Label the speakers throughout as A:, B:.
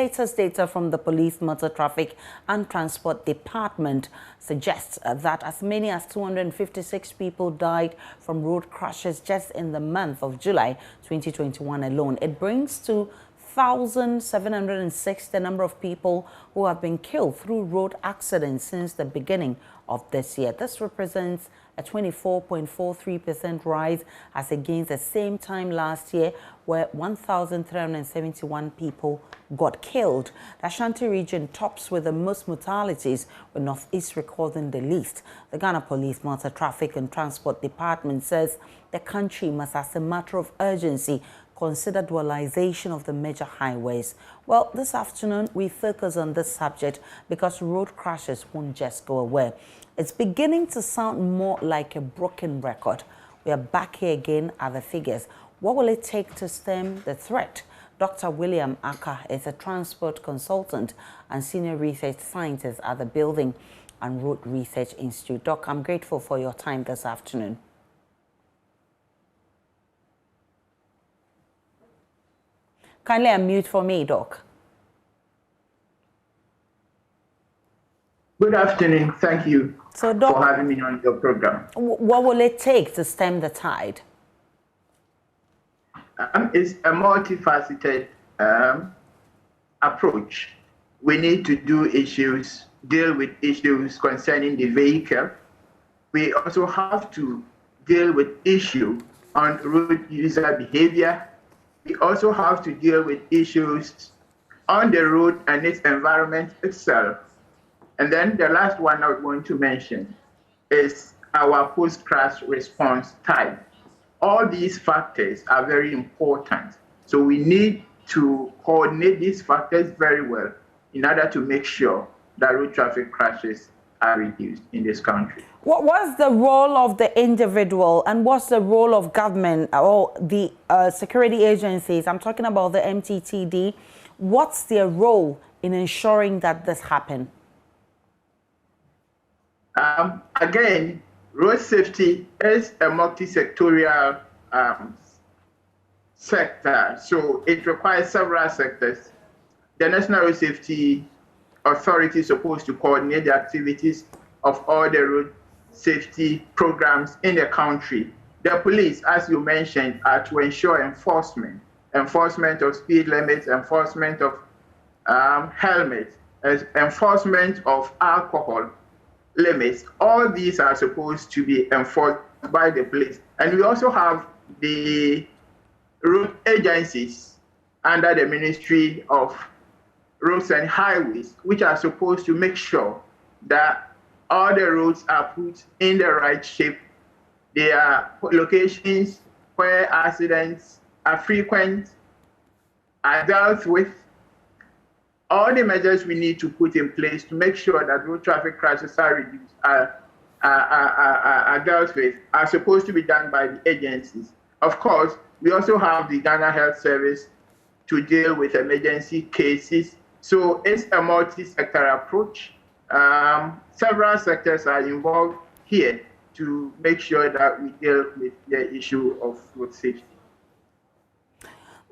A: latest data from the Police Motor Traffic and Transport Department suggests that as many as 256 people died from road crashes just in the month of July 2021 alone. It brings to 1,706 the number of people who have been killed through road accidents since the beginning of this year. This represents a 24.43% rise as against the same time last year, where 1,371 people got killed. The Ashanti region tops with the most mortalities, with Northeast recording the least. The Ghana Police Motor Traffic and Transport Department says the country must, as a matter of urgency, consider dualization of the major highways. Well, this afternoon we focus on this subject because road crashes won't just go away. It's beginning to sound more like a broken record. We are back here again at the figures. What will it take to stem the threat? Dr. William Aka is a transport consultant and senior research scientist at the Building and Road Research Institute. Doc, I'm grateful for your time this afternoon. Kindly unmute for me, Doc.
B: Good afternoon. Thank you for having me on your program.
A: What will it take to stem the tide?
B: It's a multifaceted approach. We need to deal with issues concerning the vehicle. We also have to deal with issues on road user behavior. We also have to deal with issues on the road and its environment itself. And then the last one I want to mention is our post-crash response time. All these factors are very important. So we need to coordinate these factors very well in order to make sure that road traffic crashes are reduced in this country.
A: What's the role of the individual and what's the role of government or the security agencies? I'm talking about the MTTD. What's their role in ensuring that this happens?
B: Again, road safety is a multi-sectorial sector, so it requires several sectors. The National Road Safety Authority is supposed to coordinate the activities of all the road safety programs in the country. The police, as you mentioned, are to ensure enforcement of speed limits, enforcement of helmets, enforcement of alcohol limits. All these are supposed to be enforced by the police. And we also have the road agencies under the Ministry of Roads and Highways, which are supposed to make sure that all the roads are put in the right shape. They are locations where accidents are frequent, are dealt with. All the measures we need to put in place to make sure that road traffic crashes are reduced, are dealt with, are supposed to be done by the agencies. Of course, we also have the Ghana Health Service to deal with emergency cases. So it's a multi-sector approach. Several sectors are involved here to make sure that we deal with the issue of road safety.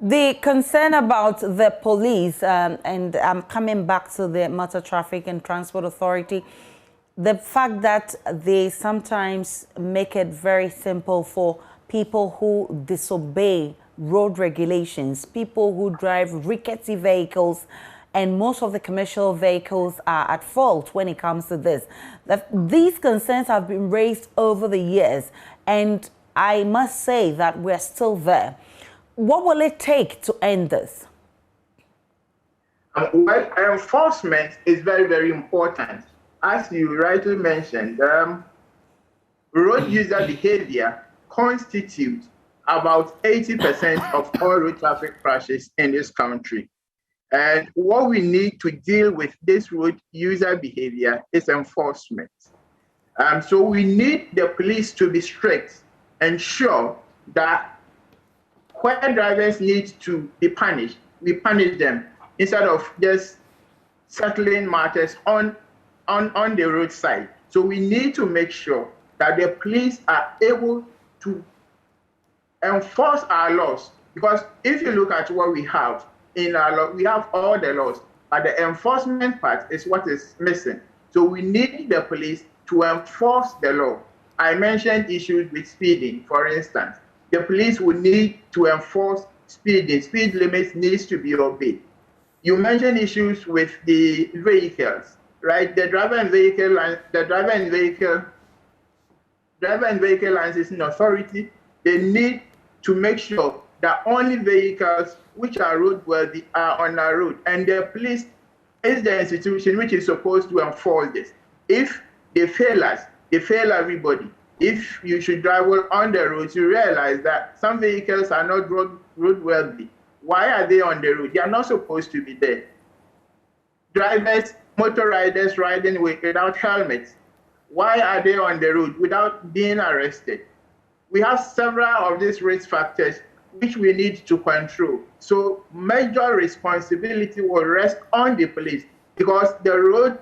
A: The concern about the police, and I'm coming back to the Motor Traffic and Transport Authority, the fact that they sometimes make it very simple for people who disobey road regulations, people who drive rickety vehicles, and most of the commercial vehicles are at fault when it comes to this. These concerns have been raised over the years, and I must say that we're still there. What will it take to end this?
B: Well, enforcement is very, very important. As you rightly mentioned, road user behavior constitutes about 80% of all road traffic crashes in this country. And what we need to deal with this road user behavior is enforcement. So we need the police to be strict, ensure that when drivers need to be punished, we punish them instead of just settling matters on the roadside. So we need to make sure that the police are able to enforce our laws. Because if you look at what we have, in our law. We have all the laws, but the enforcement part is what is missing. So we need the police to enforce the law. I mentioned issues with speeding, for instance. The police will need to enforce speeding. Speed limits needs to be obeyed. You mentioned issues with the vehicles, right? The driver and vehicle licensing authority, they need to make sure that only vehicles which are roadworthy are on our road, and the police is the institution which is supposed to enforce this. If they fail us, they fail everybody. If you should drive well on the roads, you realize that some vehicles are not roadworthy. Why are they on the road? They are not supposed to be there. Drivers, motor riders riding without helmets. Why are they on the road without being arrested? We have several of these risk factors which we need to control. So major responsibility will rest on the police, because the road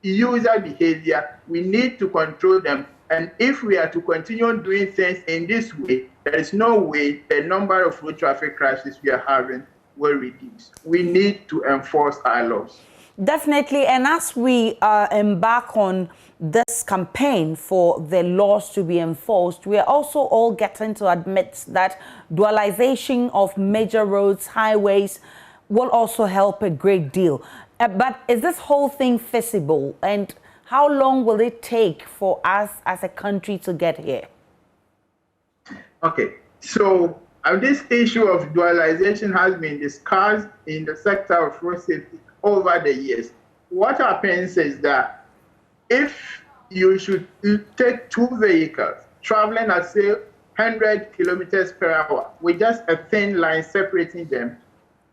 B: user behavior, we need to control them. And if we are to continue doing things in this way, there is no way the number of road traffic crashes we are having will reduce. We need to enforce our laws.
A: Definitely, and as we embark on this campaign for the laws to be enforced, we are also all getting to admit that dualization of major roads, highways, will also help a great deal. But is this whole thing feasible, and how long will it take for us as a country to get here?
B: Okay, so this issue of dualization has been discussed in the sector of road safety over the years. What happens is that if you should take two vehicles traveling at, say, 100 kilometers per hour with just a thin line separating them,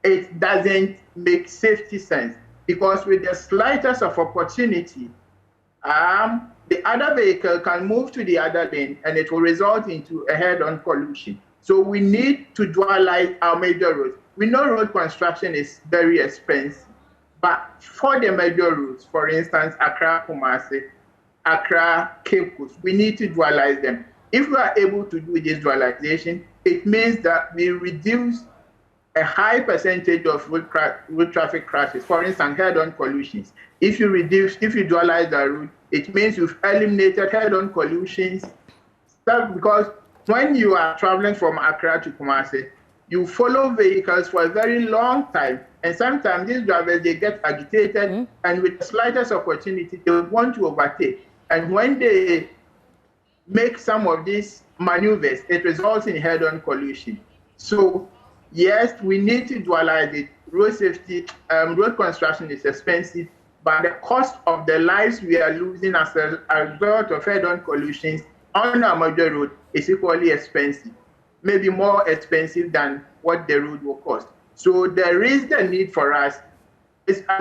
B: it doesn't make safety sense, because with the slightest of opportunity, the other vehicle can move to the other lane and it will result into a head-on collision. So we need to dualize our major roads. We know road construction is very expensive, but for the major routes, for instance, Accra, Kumasi, Accra, Cape Coast, we need to dualize them. If we are able to do this dualization, it means that we reduce a high percentage of road traffic crashes, for instance, head-on collisions. If you dualize the route, it means you've eliminated head-on collisions. Because when you are traveling from Accra to Kumasi, you follow vehicles for a very long time, and sometimes these drivers, they get agitated, and with the slightest opportunity, they want to overtake. And when they make some of these maneuvers, it results in head-on collision. So yes, we need to dualize it. Road safety, road construction is expensive, but the cost of the lives we are losing as a result of head-on collisions on our major road is equally expensive, maybe more expensive than what the road will cost. So there is the need for us.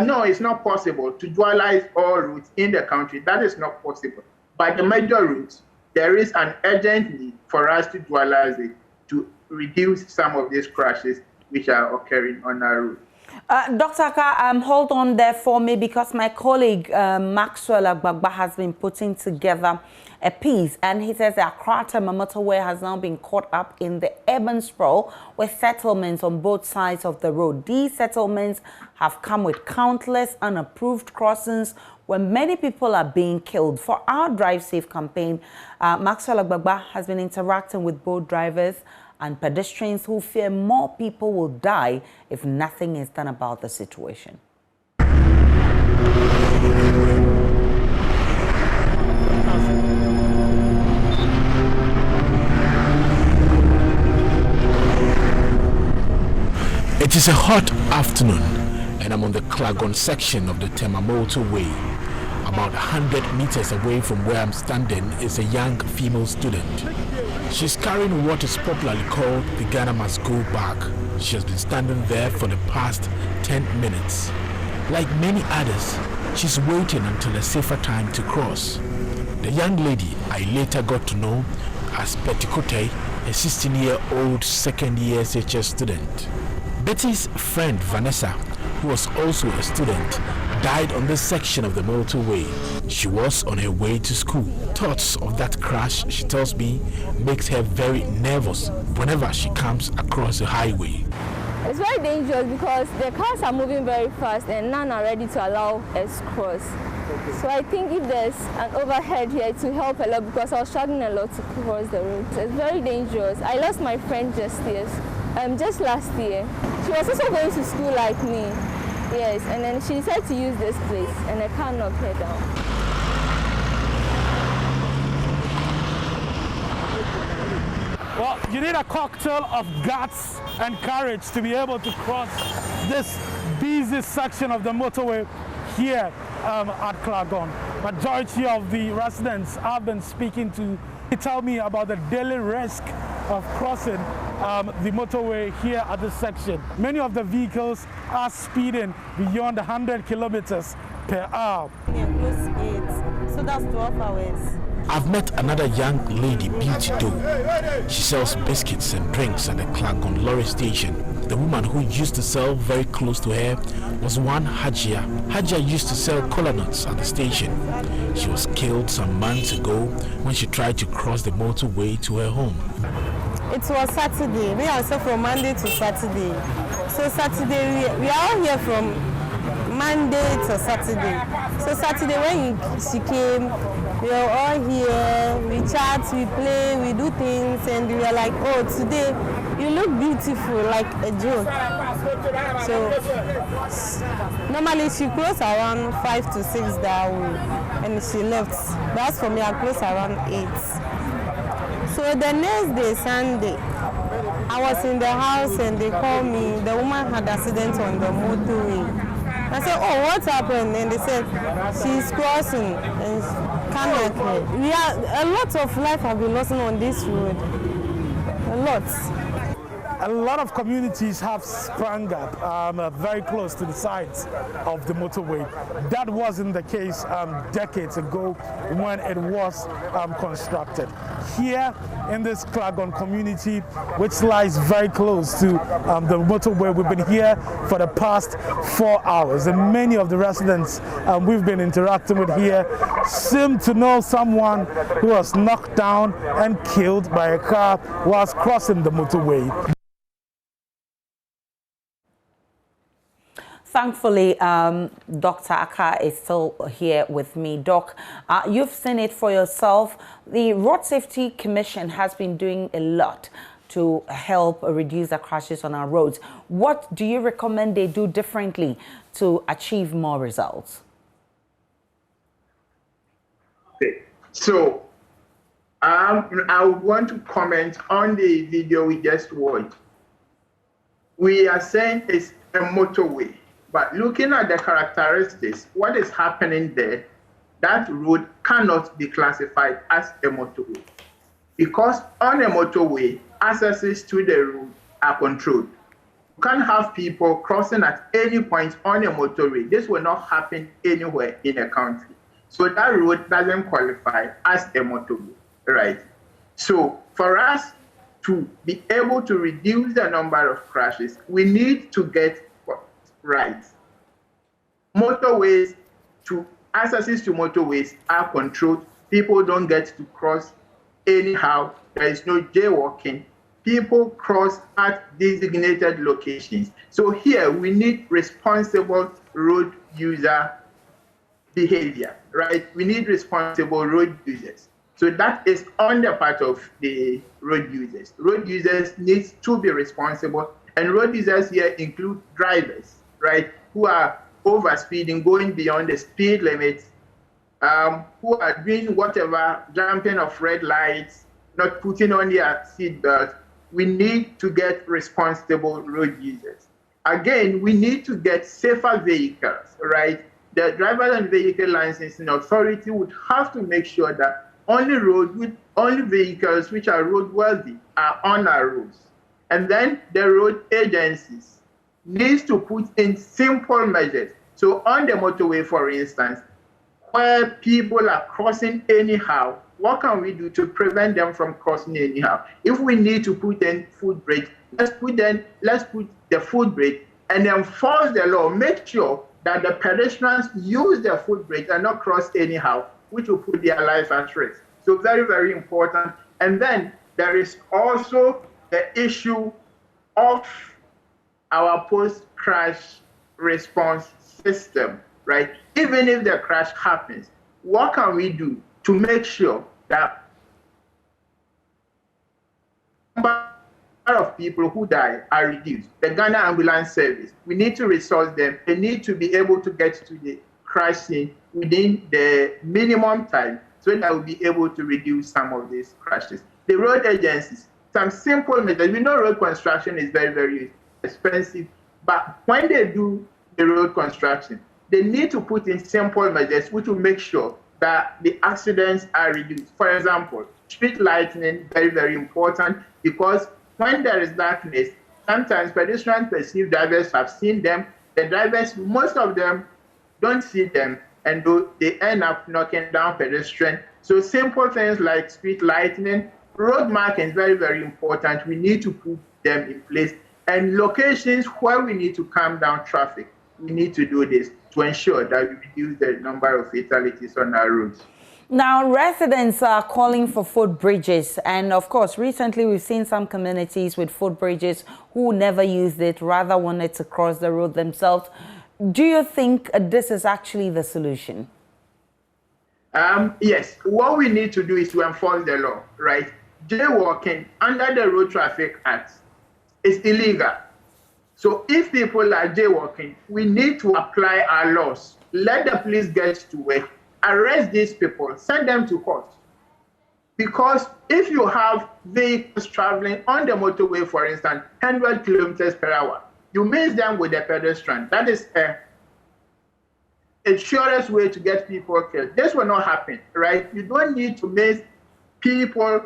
B: No, it's not possible to dualize all routes in the country. That is not possible. But the major routes, there is an urgent need for us to dualize it to reduce some of these crashes which are occurring on our road.
A: Dr. Akka, hold on there for me, because my colleague Maxwell Agbagba has been putting together a piece, and he says the Accra Motorway has now been caught up in the urban sprawl with settlements on both sides of the road. These settlements have come with countless unapproved crossings where many people are being killed. For our Drive Safe campaign, Maxwell Agbagba has been interacting with both drivers and pedestrians who fear more people will die if nothing is done about the situation.
C: It is a hot afternoon, and I'm on the Klagon section of the Tema Motorway. About 100 meters away from where I'm standing is a young female student. She's carrying what is popularly called the Ghana Must Go bag. She has been standing there for the past 10 minutes. Like many others, she's waiting until a safer time to cross. The young lady I later got to know as Petikote, a 16-year-old second-year SHS student. Betty's friend Vanessa, who was also a student, died on this section of the motorway. She was on her way to school. Thoughts of that crash, she tells me, makes her very nervous whenever she comes across the highway.
D: It's very dangerous because the cars are moving very fast and none are ready to allow us cross. So I think if there's an overhead here, it will help a lot because I was struggling a lot to cross the road. It's very dangerous. I lost my friend just last year. She was also going to school like me. Yes, and then she decided to use this place and the car knocked her down.
E: Well, you need a cocktail of guts and courage to be able to cross this busy section of the motorway here at Klagon. Majority of the residents I've been speaking to tell me about the daily risk of crossing the motorway here at this section. Many of the vehicles are speeding beyond 100 kilometers per hour.
F: So that's 12 hours.
C: I've met another young lady, Beauty Doe. She sells biscuits and drinks at the Klagon lorry station. The woman who used to sell very close to her was one Hajia. Hajia used to sell cola nuts at the station. She was killed some months ago when she tried to cross the motorway to her home.
F: It was Saturday. We are from Monday to Saturday. So Saturday, we are all here from Monday to Saturday. So Saturday when she came, we were all here, we chat, we play, we do things, and we were like, oh, today you look beautiful, like a joke. So normally she closed around 5 to 6 that way, and she left. That's for me, I closed around 8. So the next day, Sunday, I was in the house and they called me, the woman had an accident on the motorway. I said, oh, what happened? And they said, she's crossing and can't make it. A lot of life have been lost on this road. A lot.
E: A lot of communities have sprung up very close to the sides of the motorway. That wasn't the case decades ago when it was constructed. Here in this Klagon community, which lies very close to the motorway, we've been here for the past 4 hours, and many of the residents we've been interacting with here seem to know someone who was knocked down and killed by a car whilst crossing the motorway.
A: Thankfully, Dr. Aka is still here with me. Doc, you've seen it for yourself. The Road Safety Commission has been doing a lot to help reduce the crashes on our roads. What do you recommend they do differently to achieve more results?
B: Okay. So, I would want to comment on the video we just watched. We are saying it's a motorway. But looking at the characteristics, what is happening there, that road cannot be classified as a motorway. Because on a motorway, accesses to the road are controlled. You can't have people crossing at any point on a motorway. This will not happen anywhere in a country. So that road doesn't qualify as a motorway, right? So for us to be able to reduce the number of crashes, we need to get right. Motorways, accesses to motorways are controlled. People don't get to cross anyhow. There is no jaywalking. People cross at designated locations. So here we need responsible road user behavior, right? We need responsible road users. So that is on the part of the road users. Road users need to be responsible, and road users here include drivers, right, who are overspeeding, going beyond the speed limit, who are doing whatever, jumping off red lights, not putting on their seatbelt. We need to get responsible road users. Again, we need to get safer vehicles, right? The Driver and Vehicle Licensing Authority would have to make sure that only vehicles which are roadworthy are on our roads. And then the road agencies needs to put in simple measures. So on the motorway, for instance, where people are crossing anyhow, what can we do to prevent them from crossing anyhow? If we need to put in foot brake, let's put the foot brake and enforce the law. Make sure that the pedestrians use their foot brake and not cross anyhow, which will put their life at risk. So very, very important. And then there is also the issue of our post-crash response system, right? Even if the crash happens, what can we do to make sure that the number of people who die are reduced? The Ghana Ambulance Service, we need to resource them. They need to be able to get to the crash scene within the minimum time so that we'll be able to reduce some of these crashes. The road agencies, some simple measures. We know road construction is very, very expensive, but when they do the road construction, they need to put in simple measures which will make sure that the accidents are reduced. For example, street lighting, very, very important, because when there is darkness, sometimes pedestrians perceive drivers have seen them. The drivers, most of them, don't see them, and they end up knocking down pedestrians. So simple things like street lighting, road markings, very, very important. We need to put them in place. And locations where we need to calm down traffic, we need to do this to ensure that we reduce the number of fatalities on our roads.
A: Now, residents are calling for footbridges, and of course, recently we've seen some communities with footbridges who never used it, rather wanted to cross the road themselves. Do you think this is actually the solution?
B: Yes, what we need to do is to enforce the law, right? Jaywalking under the Road Traffic Act is illegal. So if people are jaywalking, we need to apply our laws. Let the police get to work, arrest these people, send them to court. Because if you have vehicles traveling on the motorway, for instance, 100 kilometers per hour, you miss them with a pedestrian. That is a surest way to get people killed. This will not happen, right? You don't need to miss people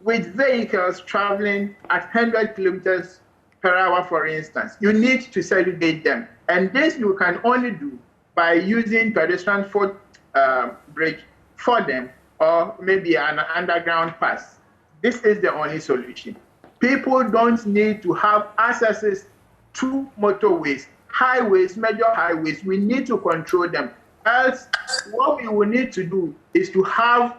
B: with vehicles traveling at 100 kilometers per hour, for instance. You need to segregate them. And this you can only do by using pedestrian footbridge for them, or maybe an underground pass. This is the only solution. People don't need to have accesses to motorways, highways, major highways. We need to control them. Else, what we will need to do is to have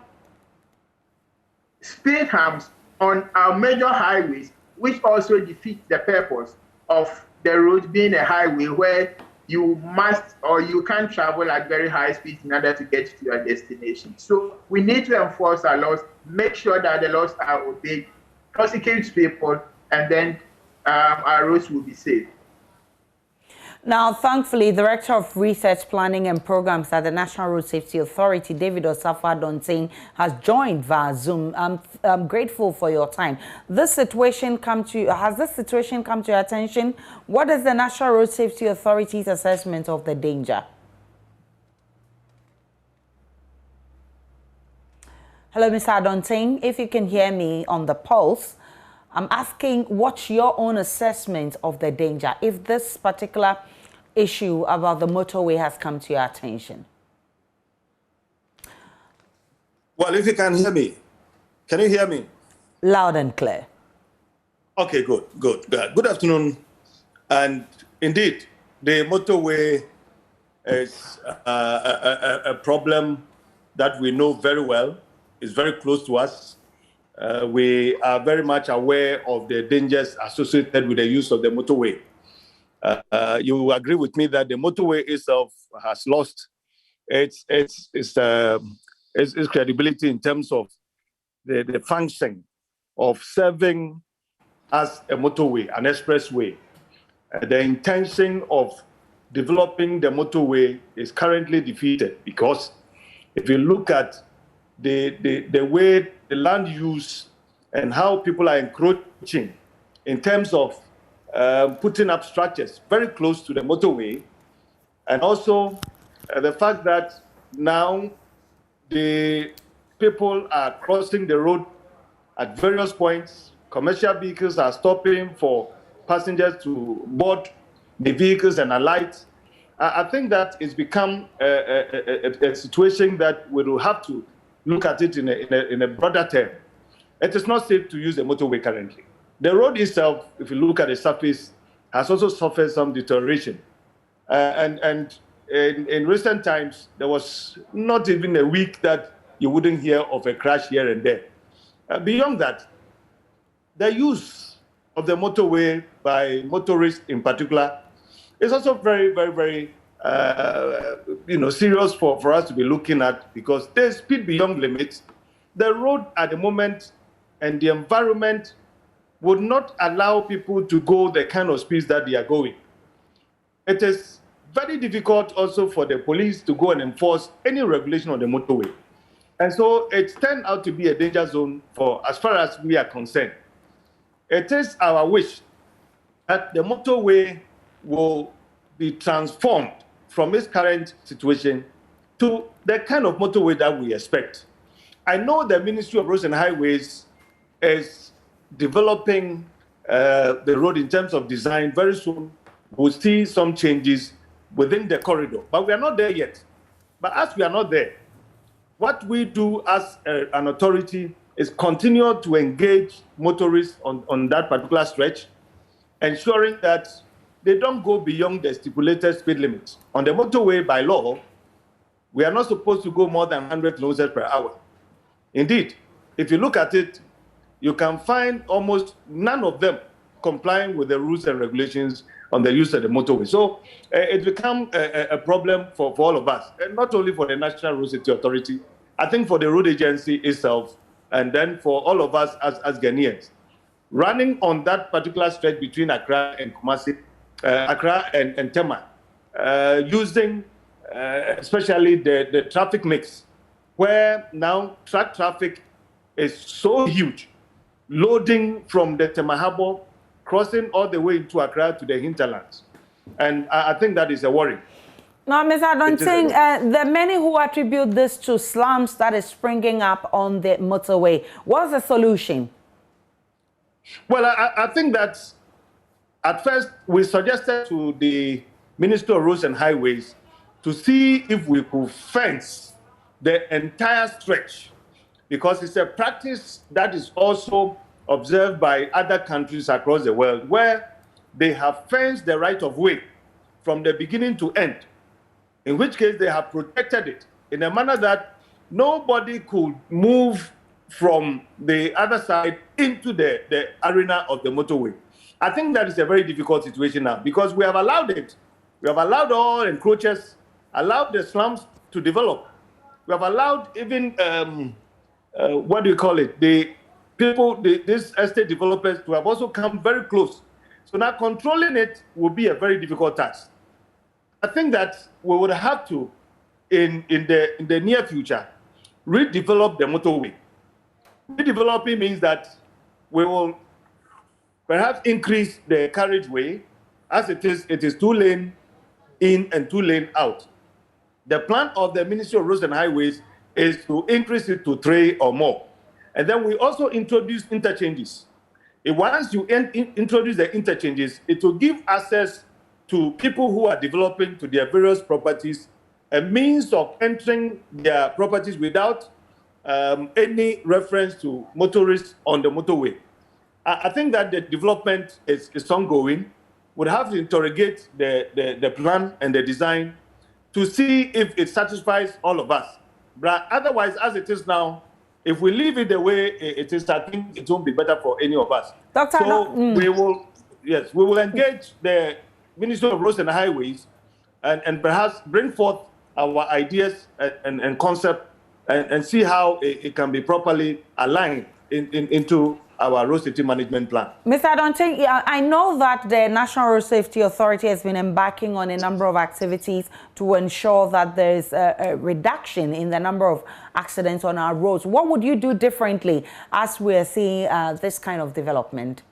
B: speed humps on our major highways, which also defeats the purpose of the road being a highway where you must or you can travel at very high speeds in order to get to your destination. So we need to enforce our laws, make sure that the laws are obeyed, prosecute people, and then our roads will be safe.
A: Now, thankfully, Director of Research, Planning and Programs at the National Road Safety Authority, David Osafo-Adontain, has joined via Zoom. I'm grateful for your time. Has this situation come to your attention? What is the National Road Safety Authority's assessment of the danger? Hello, Mr. Adontain. If you can hear me on the pulse, I'm asking what's your own assessment of the danger if this particular issue about the motorway has come to your attention.
G: Well, if you can hear me, can you hear me?
A: Loud and clear.
G: Okay, good. Good afternoon. And indeed, the motorway is a problem that we know very well. It's very close to us. We are very much aware of the dangers associated with the use of the motorway. You will agree with me that the motorway itself has lost its credibility in terms of the function of serving as a motorway, an expressway. The intention of developing the motorway is currently defeated because if you look at the way the land use and how people are encroaching in terms of putting up structures very close to the motorway, and also the fact that now the people are crossing the road at various points. Commercial vehicles are stopping for passengers to board the vehicles and alight. I think that it's become a situation that we will have to look at it in a broader term. It is not safe to use the motorway currently. The road itself, if you look at the surface, has also suffered some deterioration. And in recent times, there was not even a week that you wouldn't hear of a crash here and there. Beyond that, the use of the motorway by motorists in particular is also very, very, very, serious for us to be looking at, because there's speed beyond limits. The road at the moment and the environment would not allow people to go the kind of speeds that they are going. It is very difficult also for the police to go and enforce any regulation on the motorway. And so it turned out to be a danger zone for as far as we are concerned. It is our wish that the motorway will be transformed from its current situation to the kind of motorway that we expect. I know the Ministry of Roads and Highways is developing the road in terms of design. Very soon, we'll see some changes within the corridor, but we are not there yet. But as we are not there, what we do as an authority is continue to engage motorists on that particular stretch, ensuring that they don't go beyond the stipulated speed limits. On the motorway, by law, we are not supposed to go more than 100 kilometers per hour. Indeed, if you look at it, you can find almost none of them complying with the rules and regulations on the use of the motorway. So it's become a problem for all of us, and not only for the National Road Safety Authority, I think for the road agency itself, and then for all of us as Ghanaians. Running on that particular stretch between Accra and Kumasi, Accra and Tema, using especially the traffic mix, where now truck traffic is so huge, loading from the Tema Harbour, crossing all the way into Accra to the hinterlands. And I think that is a worry.
A: Now, Ms. Adonting, there are many who attribute this to slums that is springing up on the motorway. What's the solution?
G: Well, I think that at first we suggested to the Minister of Roads and Highways to see if we could fence the entire stretch, because it's a practice that is also observed by other countries across the world, where they have fenced the right of way from the beginning to end, in which case they have protected it in a manner that nobody could move from the other side into the arena of the motorway. I think that is a very difficult situation now, because we have allowed it. We have allowed all encroachers, allowed the slums to develop. We have allowed even, what do you call it, the people, these estate developers to have also come very close. So now controlling it will be a very difficult task. I think that we would have to, in the near future, redevelop the motorway. Redeveloping means that we will perhaps increase the carriageway. As it is 2-lane in and 2-lane out. The plan of the Ministry of Roads and Highways is to increase it to 3 or more. And then we also introduce interchanges. Once you introduce the interchanges, it will give access to people who are developing to their various properties a means of entering their properties without any reference to motorists on the motorway. I think that the development is ongoing. We'll have to interrogate the plan and the design to see if it satisfies all of us. But otherwise, as it is now, if we leave it the way it is, I think it won't be better for any of us.
A: Doctor,
G: so we will engage the Ministry of Roads and Highways and perhaps bring forth our ideas and concept and see how it can be properly aligned into our road safety management plan.
A: Mr. Adonting, I know that the National Road Safety Authority has been embarking on a number of activities to ensure that there is a reduction in the number of accidents on our roads. What would you do differently as we are seeing this kind of development?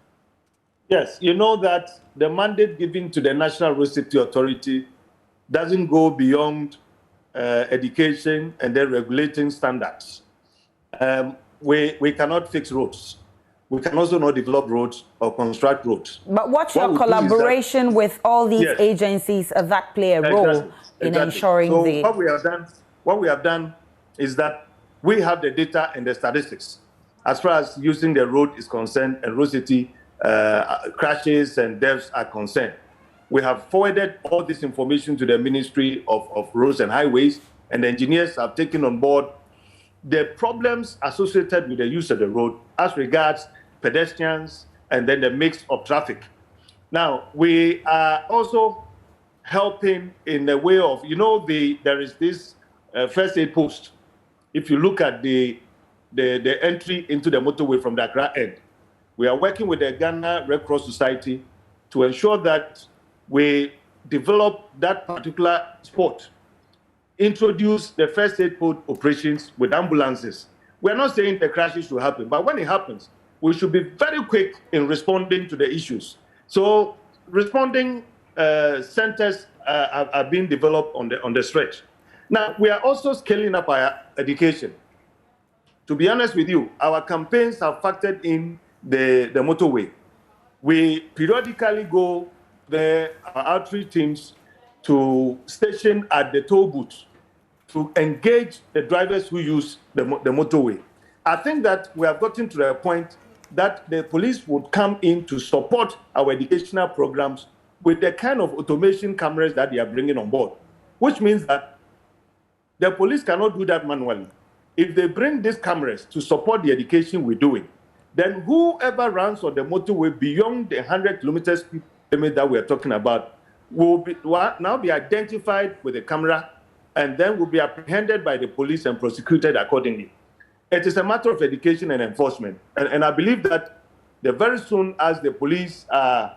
G: Yes, you know that the mandate given to the National Road Safety Authority doesn't go beyond education and then regulating standards. We cannot fix roads. We can also not develop roads or construct roads.
A: But what's your collaboration with all these agencies that play a role in ensuring the...
G: What we have done is that we have the data and the statistics as far as using the road is concerned and road safety crashes and deaths are concerned. We have forwarded all this information to the Ministry of Roads and Highways, and the engineers have taken on board the problems associated with the use of the road as regards pedestrians, and then the mix of traffic. Now, we are also helping in the way of, there is this first aid post. If you look at the entry into the motorway from the Accra end, we are working with the Ghana Red Cross Society to ensure that we develop that particular spot, introduce the first aid post operations with ambulances. We're not saying the crashes will happen, but when it happens, we should be very quick in responding to the issues. So responding centers are being developed on the stretch. Now, we are also scaling up our education. To be honest with you, our campaigns have factored in the motorway. We periodically go there, our outreach teams, to station at the toll booth to engage the drivers who use the motorway. I think that we have gotten to the point that the police would come in to support our educational programs with the kind of automation cameras that they are bringing on board, which means that the police cannot do that manually. If they bring these cameras to support the education we're doing, then whoever runs on the motorway beyond the 100 kilometers speed limit that we're talking about will now be identified with the camera and then will be apprehended by the police and prosecuted accordingly. It is a matter of education and enforcement. And I believe that very soon as the police are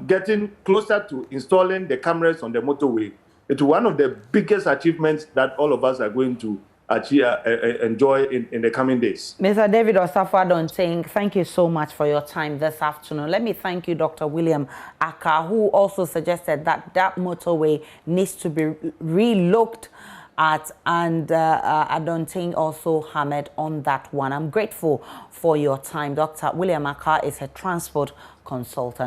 G: getting closer to installing the cameras on the motorway, it's one of the biggest achievements that all of us are going to enjoy in the coming days.
A: Mr. David Osafo-Adonting, thank you so much for your time this afternoon. Let me thank you, Dr. William Aka, who also suggested that motorway needs to be re-looked at, and Adonting also hammered on that one. I'm grateful for your time. Dr. William Aka is a transport consultant.